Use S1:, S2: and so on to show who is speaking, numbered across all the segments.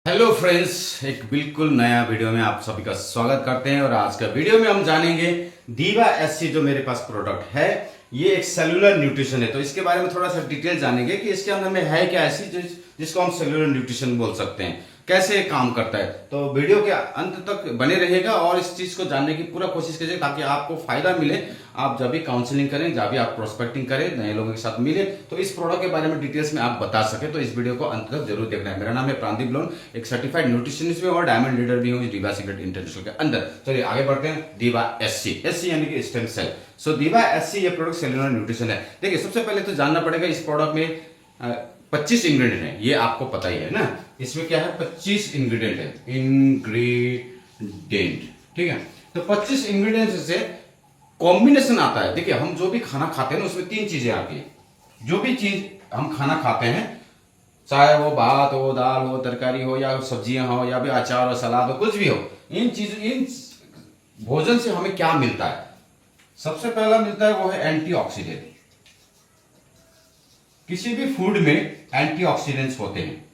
S1: Hello friends, एक बिल्कुल नया वीडियो में आप सभी का स्वागत करते हैं। और आज का वीडियो में हम जानेंगे दीवा एससी जो मेरे पास प्रोडक्ट है, ये एक सेलुलर न्यूट्रिशन है। तो इसके बारे में थोड़ा सा डिटेल जानेंगे कि इसके अंदर में है क्या ऐसी जिसको हम सेलुलर न्यूट्रिशन बोल सकते हैं, कैसे काम करता है। तो वीडियो के अंत तक बने रहेगा और इस चीज को जानने की पूरा कोशिश कीजिए ताकि आपको फायदा मिले। आप जब भी काउंसलिंग करें, जब भी आप प्रोस्पेक्टिंग करें, नए लोगों के साथ मिले, तो इस प्रोडक्ट के बारे में डिटेल्स में आप बता सके। तो इस वीडियो को अंत तक जरूर देखना है। मेरा नाम है प्रांदीप लोन, एक सर्टिफाइड न्यूट्रिशनिस्ट भी और डायमंड लीडर भी हूँ दीवा सीक्रेट इंटरनेशनल के अंदर। चलिए आगे बढ़ते हैं। दीवा एससी, एससी यानी कि स्टेम सेल। सो दीवा एससी ये प्रोडक्ट सेलुलर न्यूट्रिशन है। देखिए, सबसे पहले तो जानना पड़ेगा इस प्रोडक्ट में 25 इंग्रेडिएंट है, ये आपको पता ही है ना। इसमें क्या है, 25 इंग्रेडिएंट है, इंग्रेडिएंट, ठीक है। तो 25 इंग्रेडिएंट से कॉम्बिनेशन आता है। देखिए, हम जो भी खाना खाते हैं ना, उसमें 3 चीजें आती है। जो भी चीज हम खाना खाते हैं, चाहे वो भात हो, दाल हो, तरकारी हो, या सब्जियां हो, या भी अचार हो, सलाद हो, कुछ भी हो, इन भोजन से हमें क्या मिलता है। सबसे पहला मिलता है वो है एंटीऑक्सीडेंट। किसी भी फूड में एंटीऑक्सीडेंट्स होते हैं।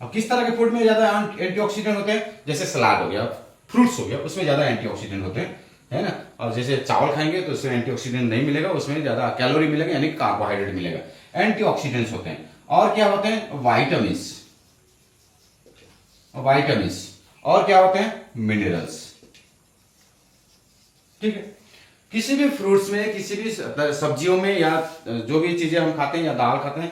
S1: अब किस तरह के फूड में ज्यादा एंटीऑक्सीडेंट होते हैं, जैसे सलाद हो गया, फ्रूट्स हो गया, उसमें ज्यादा एंटीऑक्सीडेंट होते हैं, है ना। और जैसे चावल खाएंगे तो उसमें एंटीऑक्सीडेंट नहीं मिलेगा, उसमें ज्यादा कैलोरी मिलेगा, यानी कार्बोहाइड्रेट मिलेगा। एंटीऑक्सीडेंट्स होते हैं। और क्या होते हैं, वाइटामिन्स, वाइटामिन्स। और क्या होते हैं, मिनरल्स, ठीक है। किसी भी फ्रूट्स में, किसी भी सब्जियों में, या जो भी चीजें हम खाते हैं या दाल खाते हैं,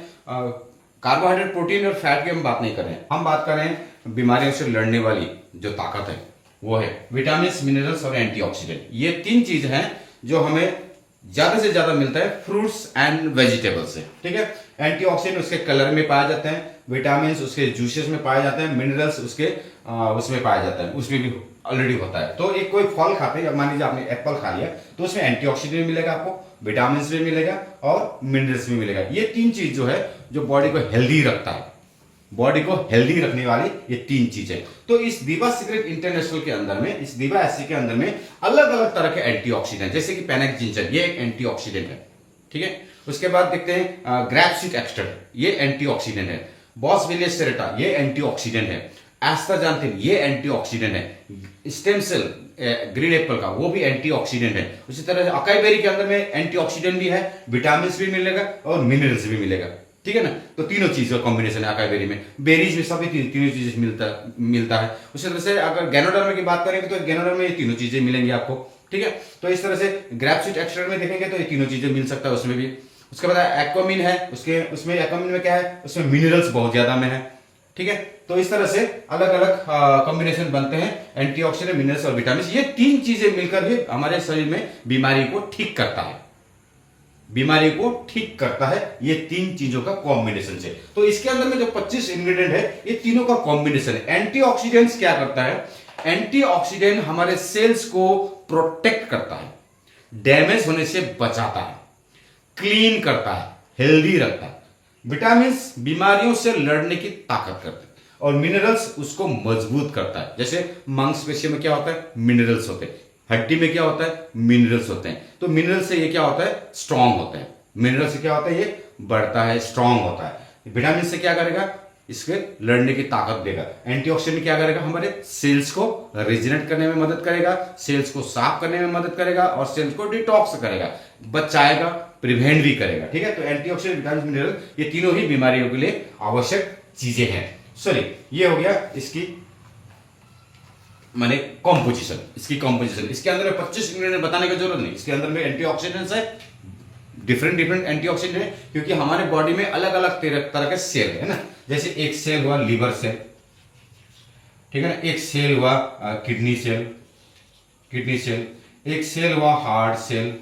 S1: कार्बोहाइड्रेट, प्रोटीन और फैट की हम बात नहीं कर रहे हैं। हम बात कर रहे हैं बीमारियों से लड़ने वाली जो ताकत है, वो है विटामिन, मिनरल्स और एंटीऑक्सीडेंट। ये 3 चीज हैं जो हमें ज्यादा से ज्यादा मिलता है फ्रूट्स एंड वेजिटेबल से, ठीक है। एंटीऑक्सीडेंट उसके कलर में पाए जाते हैं, विटामिन उसके जूसेस में पाए जाते हैं, मिनरल्स उसके उसमें पाया जाता है, उसमें भी ऑलरेडी होता है। तो एक कोई फल खाते हैं, मान लीजिए आपने एप्पल खा लिया, तो उसमें एंटीऑक्सीडेंट मिलेगा, आपको विटामिन भी मिलेगा और मिनरल्स भी मिलेगा। ये 3 चीज जो है, जो बॉडी को हेल्दी रखता है, बॉडी को हेल्दी रखने वाली ये 3 चीजें। तो इस दीवा सीक्रेट इंटरनेशनल के अंदर में, इस दीवा एससी के अंदर में अलग अलग तरह के एंटीऑक्सीडेंट, जैसे कि पैनेक जिंजर, ये एक एंटीऑक्सीडेंट है, ठीक है। उसके बाद देखते हैं ग्रैप सीड एक्सट्रैक्ट, ये एंटीऑक्सीडेंट है। बॉसवेलियस सेरेटा, ये एंटीऑक्सीडेंट है। एस्टाजांथिन, ये एंटीऑक्सीडेंट है। स्टेम सेल ग्रीन एप्पल का, वो भी एंटीऑक्सीडेंट है। उसी तरह से अकाई बेरी के अंदर में एंटीऑक्सीडेंट भी है, विटामिन भी मिलेगा और मिनरल्स भी मिलेगा, ठीक है ना। तो तीनों चीजों का कॉम्बिनेशन है अकाई बेरी में। बेरीज में सभी तीनों चीजें मिलता है। उसी तरह से अगर गैनोडर्म की बात करेंगे तो गैनोडर्म में ये तीनों चीजें मिलेंगी आपको, ठीक है। तो इस तरह से ग्रैपसीड एक्सट्रैक्ट में देखेंगे तो ये तीनों चीजें मिल सकता है उसमें भी। उसके बाद एक्वामिन है, उसमें एक्वामिन में क्या है, उसमें मिनरल्स बहुत ज्यादा में है, ठीक है। तो इस तरह से अलग अलग कॉम्बिनेशन बनते हैं, एंटीऑक्सीडेंट, मिनरल्स और विटामिन। ये 3 चीजें मिलकर ही हमारे शरीर में बीमारी को ठीक करता है, बीमारी को ठीक करता है, ये 3 चीजों का कॉम्बिनेशन से। तो इसके अंदर में जो 25 इंग्रेडिएंट है, ये तीनों का कॉम्बिनेशन है। एंटीऑक्सीडेंट्स क्या करता है, एंटीऑक्सीडेंट हमारे सेल्स को प्रोटेक्ट करता है, डैमेज होने से बचाता है, क्लीन करता है, हेल्दी रखता है। विटामिन बीमारियों से लड़ने की ताकत करते हैं और मिनरल्स उसको मजबूत करता है। जैसे मांसपेशियों में क्या होता है, मिनरल्स होते हैं। हड्डी में क्या होता है, मिनरल्स होते हैं। तो मिनरल से ये क्या होता है, स्ट्रांग होता है। मिनरल से क्या होता है, ये बढ़ता है, स्ट्रांग होता है। विटामिन से क्या करेगा, इसके लड़ने की ताकत देगा। एंटीऑक्सीडेंट क्या करेगा, हमारे सेल्स को रिजेनरेट करने में मदद करेगा, सेल्स को साफ करने में मदद करेगा और सेल्स को डिटॉक्स करेगा, बचाएगा, प्रिवेंट भी करेगा, ठीक है। तो एंटीऑक्सीडेंट, विटामिन, मिनरल, ये तीनों ही बीमारियों के लिए आवश्यक चीजें हैं। सॉरी, ये हो गया इसकी माने कॉम्पोजिशन, इसकी कॉम्पोजिशन। इसके अंदर में 25 इंग्रेडिएंट बताने की जरूरत नहीं। इसके अंदर में एंटीऑक्सीडेंट्स है, डिफरेंट एंटीऑक्सीडेंट है, क्योंकि हमारे बॉडी में अलग अलग तरह के सेल है ना। जैसे एक सेल हुआ लिवर सेल, ठीक है ना। एक सेल हुआ किडनी सेल, एक सेल हुआ हार्ट सेल,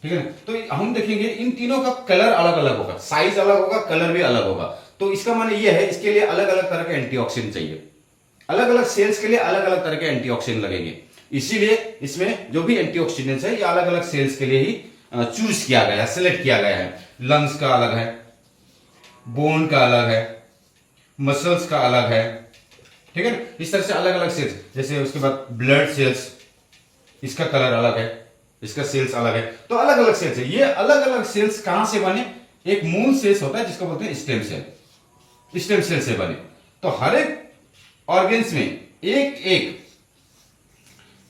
S1: ठीक है ना। तो हम देखेंगे इन तीनों का कलर अलग अलग होगा, साइज अलग होगा, कलर भी अलग होगा। तो इसका माने ये है, इसके लिए अलग अलग तरह के एंटीऑक्सीडेंट चाहिए, अलग अलग सेल्स के लिए अलग अलग तरह के एंटीऑक्सीडेंट लगेंगे। इसीलिए इसमें जो भी एंटीऑक्सीडेंट्स है, ये अलग अलग सेल्स के लिए ही चूज किया गया है, सिलेक्ट किया गया है। लंग्स का अलग है, बोन का अलग है, मसल्स का अलग है, ठीक है ना। इस तरह से अलग अलग सेल्स। जैसे उसके बाद ब्लड सेल्स, इसका कलर अलग है, इसका सेल्स अलग है। तो अलग अलग सेल्स है। ये अलग अलग सेल्स कहां से बने, एक मूल सेल्स होता है जिसको बोलते हैं स्टेम सेल, स्टेम सेल से बने। तो हर एक ऑर्गेन्स में एक एक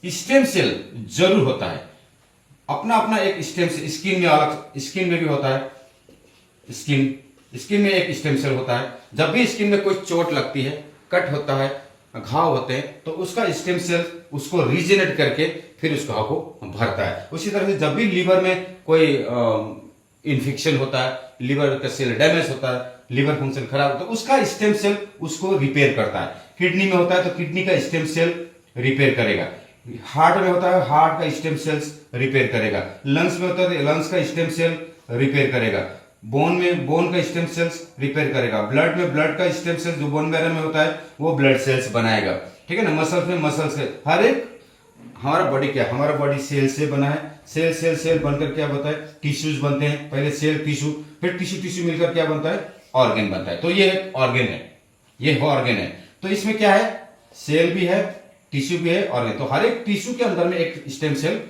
S1: स्टेम सेल जरूर होता है, अपना अपना एक स्टेम सेल। स्किन में अलग, स्किन में भी होता है, स्किन में एक स्टेम सेल होता है। जब भी स्किन में कोई चोट लगती है, कट होता है, घाव होते हैं, तो उसका स्टेम सेल उसको रीजेनेट करके फिर उस घाव को भरता है। उसी तरह से जब भी लीवर में कोई इन्फेक्शन होता है, लीवर का सेल डैमेज होता है, लीवर फंक्शन खराब होता है, उसका स्टेम सेल उसको रिपेयर करता है। किडनी में होता है तो किडनी का स्टेम सेल रिपेयर करेगा। हार्ट में होता है, हार्ट का स्टेम सेल्स रिपेयर करेगा। लंग्स में होता है तो लंग्स का स्टेम सेल रिपेयर करेगा। बोन में बोन का स्टेम सेल्स रिपेयर करेगा। ब्लड में ब्लड का स्टेम सेल्स जो बोन मैरो में होता है वो ब्लड सेल्स बनाएगा, ठीक है ना। मसल्स में मसल्स के हर एक, हमारा बॉडी क्या, हमारा बॉडी सेल से बना है। सेल सेल सेल बनकर क्या बनता है, टिश्यूज बनते हैं। पहले सेल टिश्यू, फिर टिश्यू टिश्यू मिलकर क्या बनता है, ऑर्गन बनता है। तो ये ऑर्गन है, ये ऑर्गन है। तो इसमें क्या है, सेल भी है, टिश्यू भी है, ऑर्गन। तो हर एक टिश्यू के अंदर में एक स्टेम सेल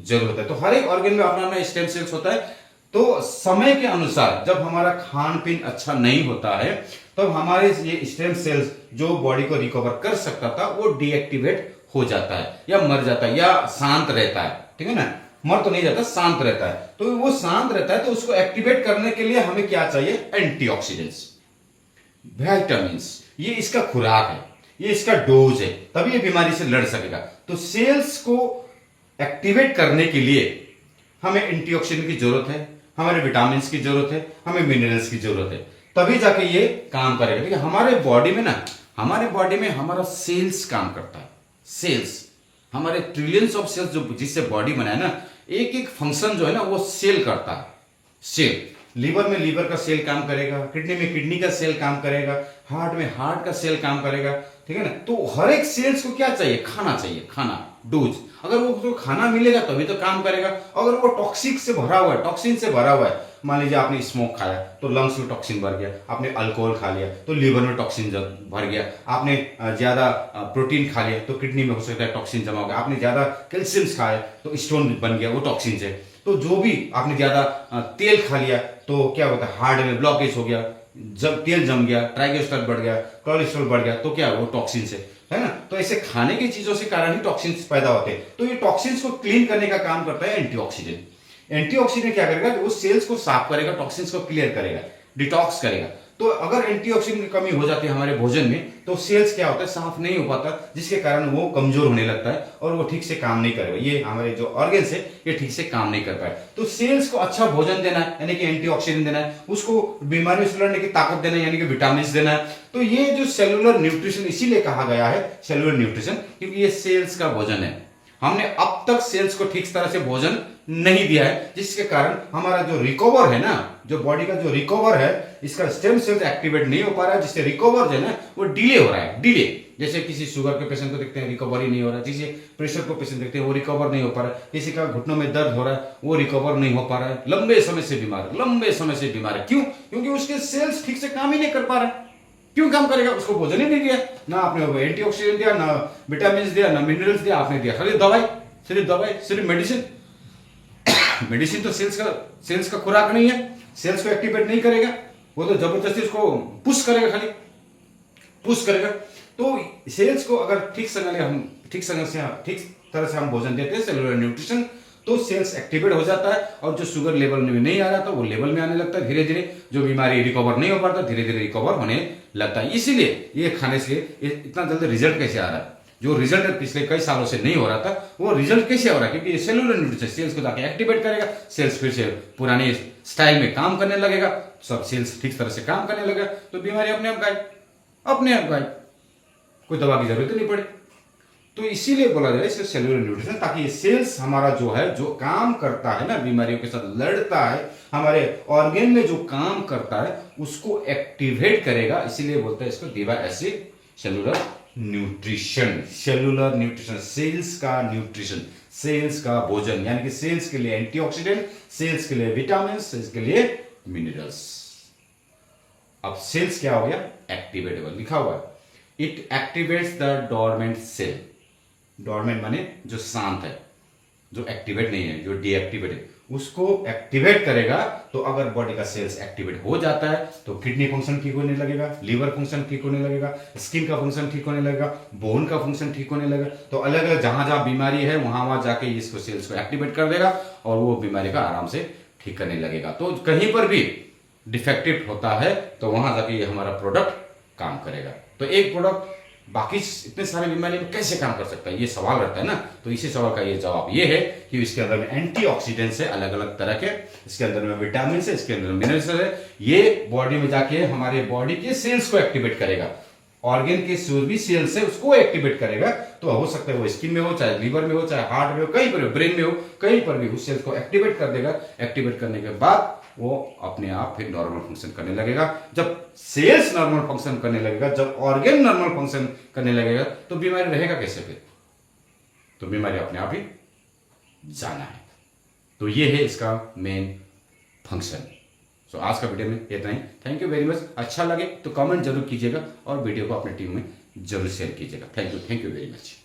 S1: जरूर होता है। तो हर एक ऑर्गन में अपना अपना स्टेम सेल्स होता है। तो समय के अनुसार जब हमारा खान पीन अच्छा नहीं होता है, तब तो हमारे ये स्टेम सेल्स जो बॉडी को रिकवर कर सकता था वो डीएक्टिवेट हो जाता है, या मर जाता है, या शांत रहता है, ठीक है ना। मर तो नहीं जाता, शांत रहता है। तो वो शांत रहता है, तो उसको एक्टिवेट करने के लिए हमें क्या चाहिए, एंटीऑक्सीडेंट्स, विटामिन। ये इसका खुराक है, ये इसका डोज है, तभी ये बीमारी से लड़ सकेगा। तो सेल्स को एक्टिवेट करने के लिए हमें एंटीऑक्सीडेंट की जरूरत है, हमारे विटामिन की जरूरत है, हमें मिनरल्स की जरूरत है, तभी जाके ये काम करेगा। ठीक है, हमारे बॉडी में ना, हमारे बॉडी में हमारा सेल्स काम करता है। सेल्स, हमारे ट्रिलियंस ऑफ सेल्स जो जिससे बॉडी बना है ना, एक एक फंक्शन जो है ना वो सेल करता है। सेल, लीवर में लीवर का सेल काम करेगा, किडनी में किडनी का सेल काम करेगा, हार्ट में हार्ट का सेल काम करेगा, ठीक है ना। तो हर एक सेल्स को क्या चाहिए, खाना चाहिए, खाना, डोज। अगर वो तो खाना मिलेगा तभी तो काम करेगा। अगर वो टॉक्सिक से भरा हुआ है, टॉक्सिन से भरा हुआ है, मान लीजिए आपने स्मोक खाया तो लंग्स में टॉक्सिन भर गया, आपने अल्कोहल खा लिया तो लीवर में टॉक्सिन भर गया, आपने ज्यादा प्रोटीन खा लिया तो किडनी में हो सकता है टॉक्सिन जमा हो गया, आपने ज्यादा कैल्शियम खाया तो स्टोन बन गया, वो टॉक्सिन से। तो जो भी आपने ज्यादा तेल खा लिया तो क्या होता है, हार्ट में ब्लॉकेज हो गया, जब तेल जम गया, ट्राइग्लिसराइड बढ़ गया, कोलेस्ट्रॉल बढ़ गया, तो क्या वो टॉक्सिन से, है ना। तो ऐसे खाने की चीजों से कारण ही टॉक्सिन्स पैदा होते हैं। तो ये टॉक्सिन्स को क्लीन करने का काम करता है एंटीऑक्सीडेंट। एंटीऑक्सीडेंट क्या करेगा कि वो सेल्स को साफ करेगा, टॉक्सिन्स को क्लियर करेगा, डिटॉक्स करेगा। तो अगर एंटीऑक्सीडेंट की कमी हो जाती है हमारे भोजन में तो सेल्स क्या होता है, साफ नहीं हो पाता, जिसके कारण वो कमजोर होने लगता है और वो ठीक से काम नहीं करेगा। ये हमारे जो ऑर्गन्स है ये ठीक से काम नहीं कर पाए। तो सेल्स को अच्छा भोजन देना है, यानी कि एंटीऑक्सीडेंट देना है, उसको बीमारियों से लड़ने की ताकत देना है, यानी कि विटामिन देना है। तो ये जो सेलुलर न्यूट्रिशन इसीलिए कहा गया है सेलुलर न्यूट्रिशन, क्योंकि ये सेल्स का भोजन है। हमने अब तक सेल्स को ठीक तरह से भोजन नहीं दिया है, जिसके कारण हमारा जो रिकवर है ना, जो बॉडी का जो रिकवर है, इसका स्टेम सेल्स एक्टिवेट नहीं हो पा रहा है, जिससे रिकवर जो है ना वो डिले हो रहा है, डिले। जैसे किसी शुगर के पेशेंट को देखते हैं रिकवर ही नहीं हो रहा है, किसी प्रेशर को पेशेंट देखते हैं वो रिकवर नहीं हो पा रहा है, किसी का घुटनों में दर्द हो रहा है वो रिकवर नहीं हो पा रहा है, लंबे समय से बीमार, लंबे समय से बीमार है। क्यों? क्योंकि उसके सेल्स ठीक से काम ही नहीं कर पा रहे। क्यों काम करेगा? उसको भोजन ही नहीं दिया ना आपने, एंटीऑक्सीडेंट दिया ना, विटामिन दिया ना, मिनरल्स दिया, आपने दिया खाली दवाई, सिर्फ दवाई, सिर्फ मेडिसिन। मेडिसिन तो सेल्स का खुराक नहीं है, सेल्स को एक्टिवेट नहीं करेगा, वो तो जबरदस्ती उसको पुश करेगा, खाली पुश करेगा। तो सेल्स को अगर ठीक तरह से हम भोजन देते हैं, सेलुलर न्यूट्रिशन, तो सेल्स एक्टिवेट हो जाता है और जो शुगर लेवल में नहीं आ रहा था वो लेवल में आने लगता है। धीरे धीरे जो बीमारी रिकवर नहीं हो पाता धीरे धीरे रिकवर होने लगता है। इसीलिए ये खाने से इतना जल्दी रिजल्ट कैसे आ रहा है, जो रिजल्ट पिछले कई सालों से नहीं हो रहा था वो रिजल्ट कैसे हो रहा है, क्योंकि ये सेलुलर न्यूट्रिशन सेल्स को जाके एक्टिवेट करेगा, सेल्स फिर से पुराने स्टाइल में काम करने लगेगा, सब सेल्स ठीक तरह से काम करने लगेगा, तो बीमारी अपने आप गायब, अपने आप गायब, कोई दवा की जरूरत नहीं पड़े। तो इसीलिए बोला जाए इसे सेलुलर न्यूट्रिशन, ताकि ये सेल्स हमारा जो है, जो काम करता है ना, बीमारियों के साथ लड़ता है, हमारे ऑर्गन में जो काम करता है उसको एक्टिवेट करेगा। इसीलिए बोलते हैं इसको दीवा acid cellular nutrition. Cellular nutrition, cells का न्यूट्रिशन, सेल्स का भोजन, यानी कि सेल्स के लिए एंटीऑक्सीडेंट, सेल्स के लिए विटामिन, सेल्स के लिए मिनरल्स। अब सेल्स क्या हो गया, एक्टिवेटेबल लिखा हुआ है, it activates the dormant cell. Dormant माने जो शांत है, जो एक्टिवेट नहीं है, जो डीएक्टिवेट है, उसको एक्टिवेट करेगा। तो अगर बॉडी का सेल्स एक्टिवेट हो जाता है तो किडनी फंक्शन ठीक होने लगेगा, लिवर फंक्शन ठीक होने लगेगा, स्किन का फंक्शन ठीक होने लगेगा, बोन का फंक्शन ठीक होने लगेगा। तो अलग अलग जहां जहां बीमारी है वहां वहां जाके इसको सेल्स को एक्टिवेट कर देगा और वो बीमारी का आराम से ठीक करने लगेगा। तो कहीं पर भी डिफेक्टिव होता है तो वहां जाके ये हमारा प्रोडक्ट काम करेगा। तो एक प्रोडक्ट बाकी इतने सारे बीमारी में कैसे काम कर सकता है, ये सवाल रहता है ना। तो इसी सवाल का ये जवाब ये है कि इसके अंदर में एंटीऑक्सीडेंट्स है अलग अलग तरह के, इसके अंदर में विटामिन है, इसके अंदर मिनरल्स है। ये बॉडी में जाके हमारे बॉडी के सेल्स को एक्टिवेट करेगा, ऑर्गन के जो भी सेल्स है उसको एक्टिवेट करेगा। तो हो सकता है वो स्किन में हो, चाहे लिवर में हो, चाहे हार्ट में हो, कहीं पर हो, ब्रेन में हो, कहीं पर भी उस सेल्स को एक्टिवेट कर देगा। एक्टिवेट करने के बाद वो अपने आप फिर नॉर्मल फंक्शन करने लगेगा। जब सेल्स नॉर्मल फंक्शन करने लगेगा, जब ऑर्गन नॉर्मल फंक्शन करने लगेगा, तो बीमारी रहेगा कैसे फिर? तो बीमारी अपने आप ही जाना है। तो ये है इसका मेन फंक्शन। सो आज का वीडियो में इतना ही। Thank you very much. अच्छा लगे तो कमेंट जरूर कीजिएगा और वीडियो को अपने टीम में जरूर शेयर कीजिएगा। Thank you very much.